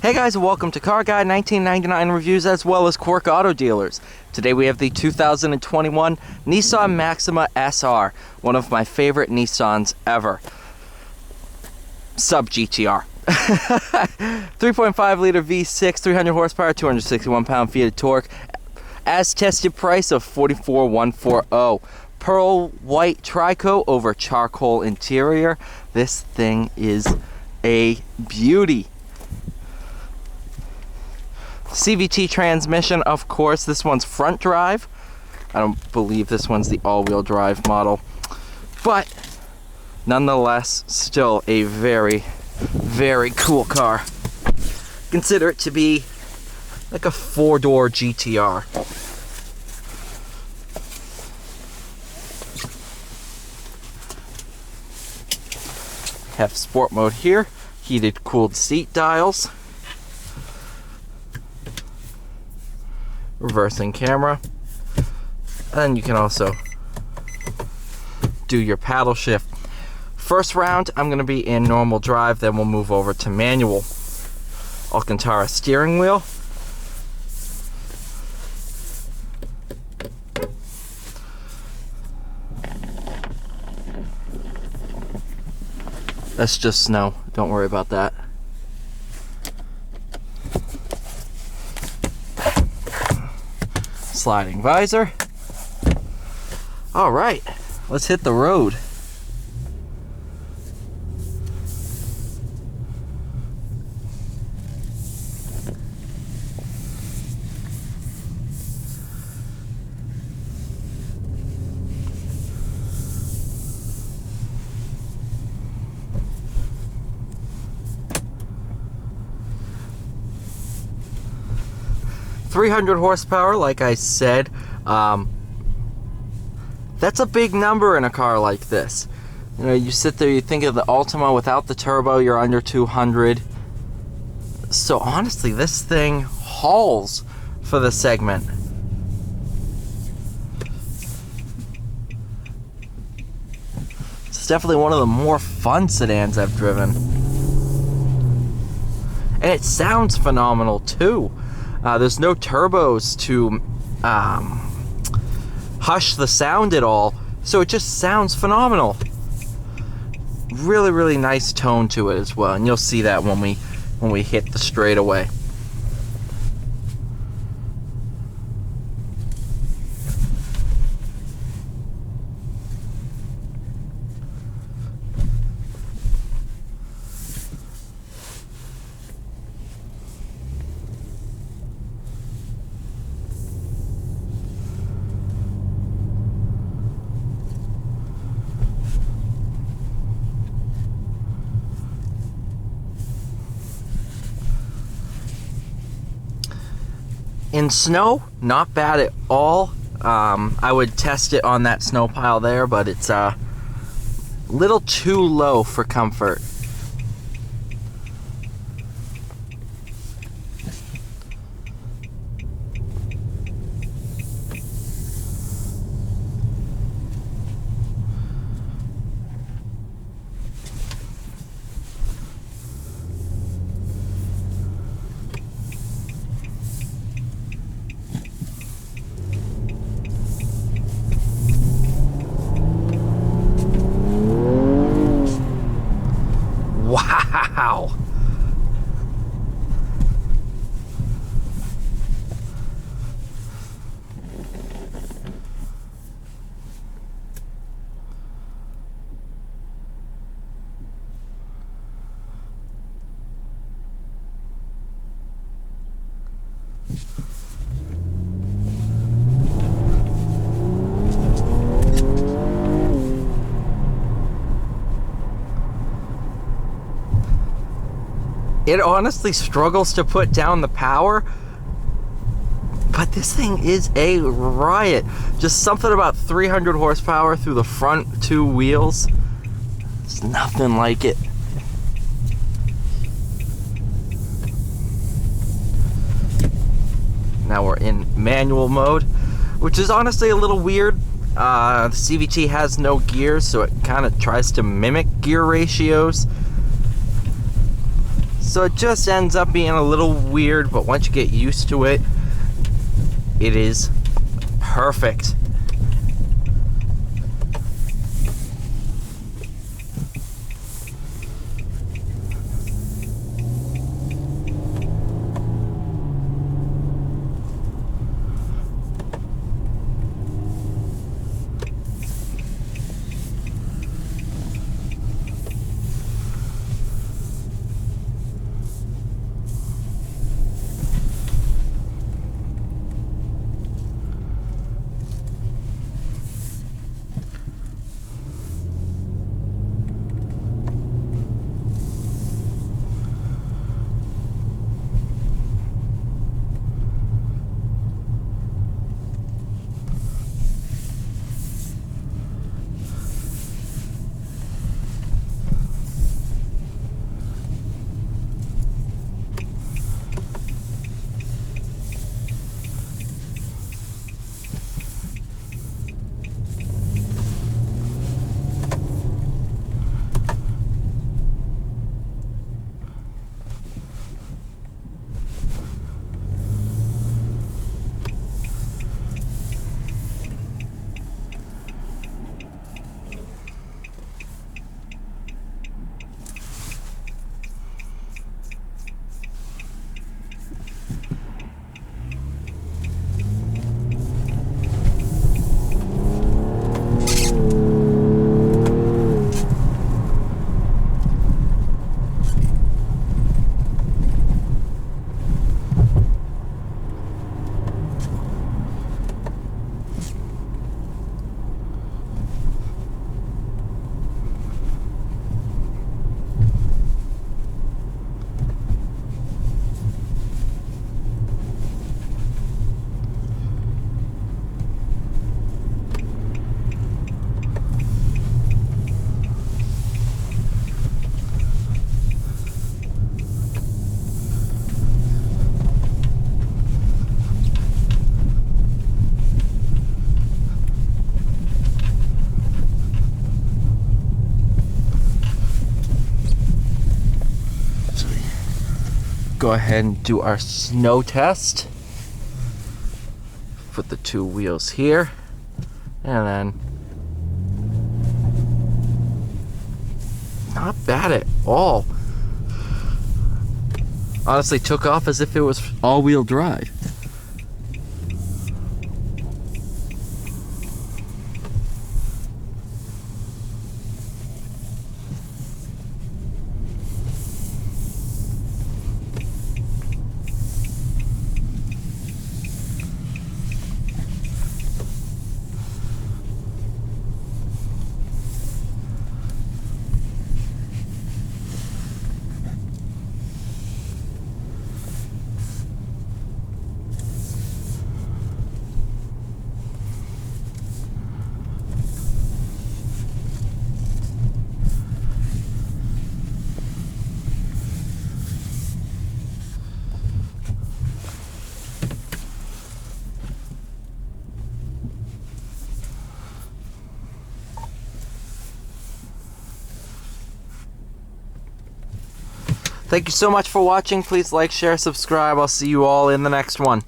Hey guys, and welcome to Car Guy 1999 Reviews as well as Quirk Auto Dealers. Today we have the 2021 Nissan Maxima SR, one of my favorite Nissans ever. Sub GTR. 3.5 liter V6, 300 horsepower, 261 pound-feet of torque. As tested price of $44,140. Pearl white tricoat over charcoal interior. This thing is a beauty. CVT transmission, of course. This one's front drive. I don't believe this one's the all-wheel drive model, but nonetheless still a very, very cool car. Consider it to be like a four-door GTR. Have sport mode here, heated cooled seat dials, reversing camera, and you can also do your paddle shift. First round I'm going to be in normal drive, then we'll move over to manual. Alcantara steering wheel, that's just snow, don't worry about that. Sliding visor. All right, let's hit the road. .300 horsepower, like I said. That's a big number in a car like this. You know, you sit there, you think of the Ultima without the turbo, you're under 200. So honestly, this thing hauls for the segment. It's definitely one of the more fun sedans I've driven. And it sounds phenomenal too. There's no turbos to hush the sound at all, so it just sounds phenomenal. Really, really nice tone to it as well, and you'll see that when we hit the straightaway. In snow, not bad at all. I would test it on that snow pile there, but it's a little too low for comfort. Wow! It honestly struggles to put down the power, but this thing is a riot. Just something about 300 horsepower through the front two wheels. It's nothing like it. Now we're in manual mode, which is honestly a little weird. The CVT has no gears, so it kind of tries to mimic gear ratios. So it just ends up being a little weird, but once you get used to it, it is perfect. Go ahead and do our snow test. Put the two wheels here, and then not bad at all. Honestly, took off as if it was all-wheel drive. Thank you so much for watching. Please like, share, subscribe. I'll see you all in the next one.